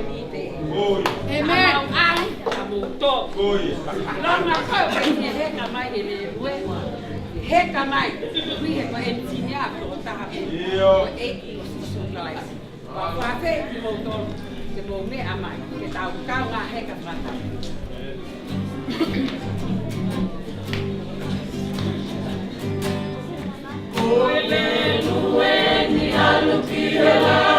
ni te. Amen. Ai amuto. Lona ka ni he ka mai ni we. He ka mai. We he ko engineer ko ta ha. Yo. E so lai. Wa fe ki mo to. Ke mo me amai. Ke tau ka nga he ka mata. Ole nuwe ni alukira.